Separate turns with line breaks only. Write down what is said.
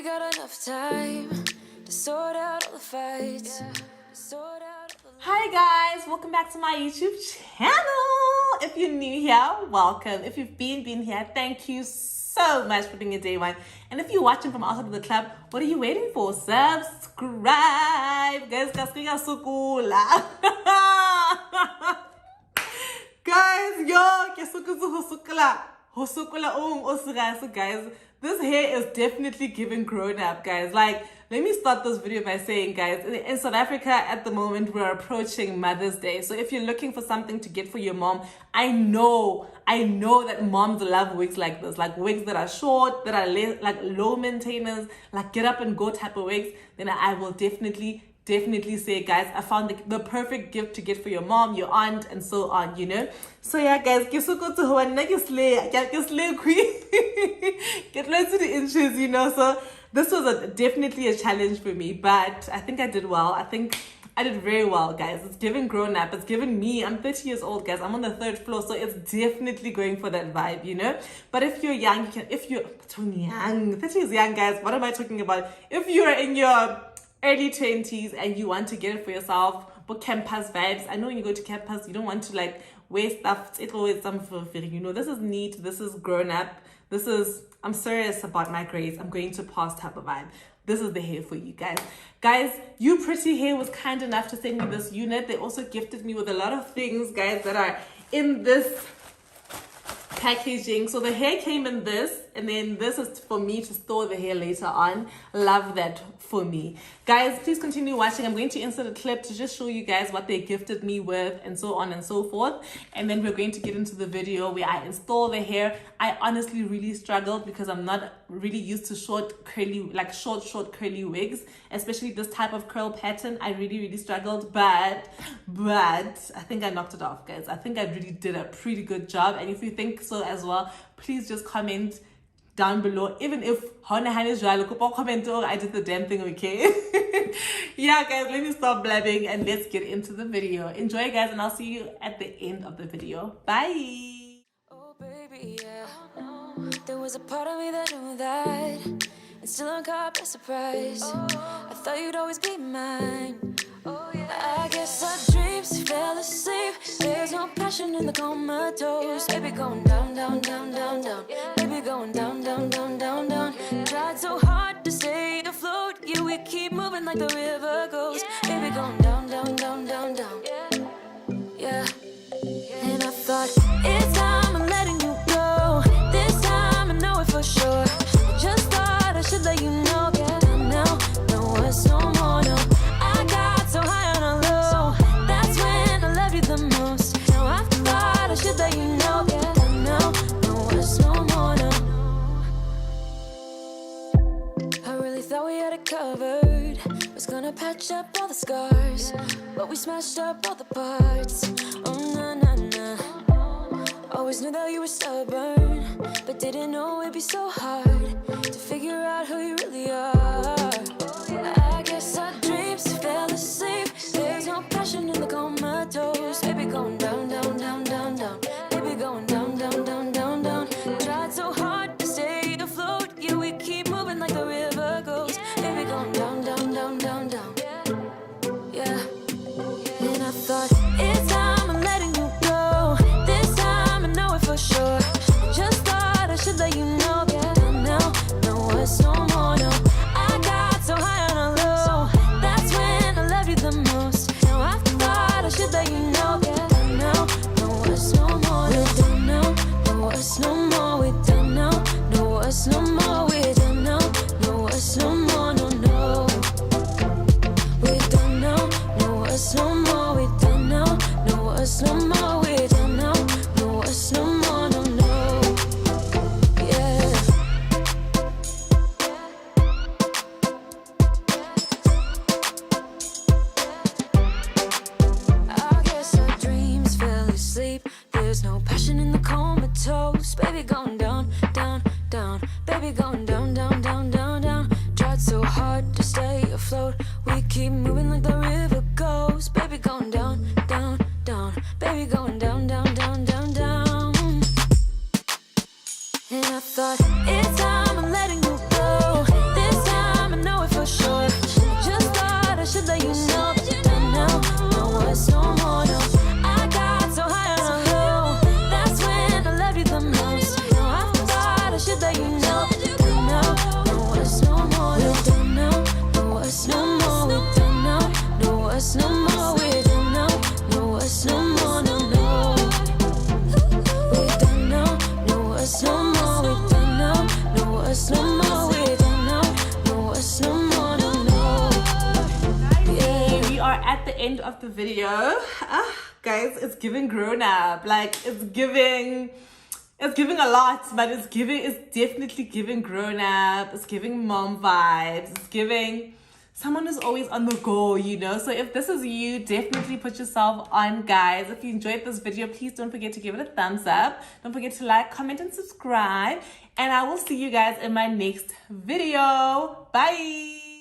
got enough time to sort out all the fights.
Hi guys, welcome back to my YouTube channel. If you're new here, welcome. If you've been here, thank you so much for being a day one. And if you're watching from outside of the club, what are you waiting for? Subscribe. Guys, guys, guys, this hair is definitely giving grown up, guys. Like, let me start this video by saying, guys, in South Africa at the moment, we're approaching Mother's Day. So if you're looking for something to get for your mom, I know that moms love wigs like this, like wigs that are short, that are like low maintenance, like get up and go type of wigs. Then I will definitely say, guys, I found the perfect gift to get for your mom, your aunt, and so on, you know. So yeah, guys, get loads to the inches, you know. So this was definitely a challenge for me, but I think I did well. I think I did very well, guys. It's giving grown up. It's giving me. I'm 30 years old, guys. I'm on the 3rd floor, so it's definitely going for that vibe, you know. But if you're young, if you're young, 30 is young, guys. What am I talking about? If you're in your early 20s and you want to get it for yourself, but campus vibes. I know when you go to campus, you don't want to like wear stuff. It's always something, you know. This is neat. This is grown up. This is, I'm serious about my grades. I'm going to pass type of vibe. This is the hair for you guys. Guys, Upretty Hair was kind enough to send me this unit. They also gifted me with a lot of things, guys, that are in this packaging. So the hair came in this, and then this is for me to store the hair later on. Love that for me. Guys, please continue watching. I'm going to insert a clip to just show you guys what they gifted me with and so on and so forth. And then we're going to get into the video where I install the hair. I honestly really struggled because I'm not really used to short curly wigs, especially this type of curl pattern. I really struggled, but I think I knocked it off, guys. I think I really did a pretty good job. And if you think so as well, please just comment down below. Even if I did the damn thing, okay? Yeah, guys, let me stop blabbing and let's get into the video. Enjoy, guys, and I'll see you at the end of the video. Bye.
Oh baby, yeah. There was a part of me that knew that, and still I'm caught by surprise. I thought you'd always be mine. I guess our dreams fell asleep. There's no passion in the comatose. Baby going down, down, down, down, down. Baby going down, down, down, down, down. Tried so hard to stay afloat. Yeah, we keep moving like the river goes. Baby going down, down, down, down, down. Yeah. And I thought, it's time I'm letting you go. This time I know it for sure. I just thought I should let you know. Yeah, now, no words, no more, no. I got so high on a low. That's when I love you the most. Now I thought I should let you know. Yeah, now, no words, no more, no. I really thought we had it covered. Was gonna patch up all the scars, but we smashed up all the parts. Oh, nah, nah, nah. Always knew that you were stubborn, but didn't know it'd be so hard to figure out who you really are. I guess our dreams fell asleep. There's no passion in the comatose. Baby going down, down, down, down, down. Baby going down, down, down, down, down. Tried so hard to stay afloat. Yeah, we keep moving like the river goes. Baby going down, down, down, down, down. Yeah. And I thought, it's time I'm letting you go. This time I know it for sure. I just thought I should let you know. Yeah, now, no words, no more, no. I got so high on a low. That's when I love you the most. Now I thought I should let you know. Yeah, now, no words, no more. We're done now, no words, no more. We're done now, no words, no more. We're done now, no words, no more, no, no. We're done now, no words, no more. We're done now, no words, no more. We're done now, no words, no more, no, no. Yeah. I guess our dreams fell asleep. There's no passion in the comatose. Baby going down, down, down. Baby going down, down, down, down, down. Tried so hard to stay afloat. We keep moving like the river goes. Baby going down, down, down. Baby going down, down, down, down, down. And I thought, it's time I'm letting you go. This time
end of the video. Guys, it's giving grown up. Like, it's giving a lot, but it's definitely giving grown up. It's giving mom vibes. It's giving someone who's always on the go, you know. So if this is you, definitely put yourself on, guys. If you enjoyed this video, please don't forget to give it a thumbs up. Don't forget to like, comment, and subscribe. And I will see you guys in my next video. Bye.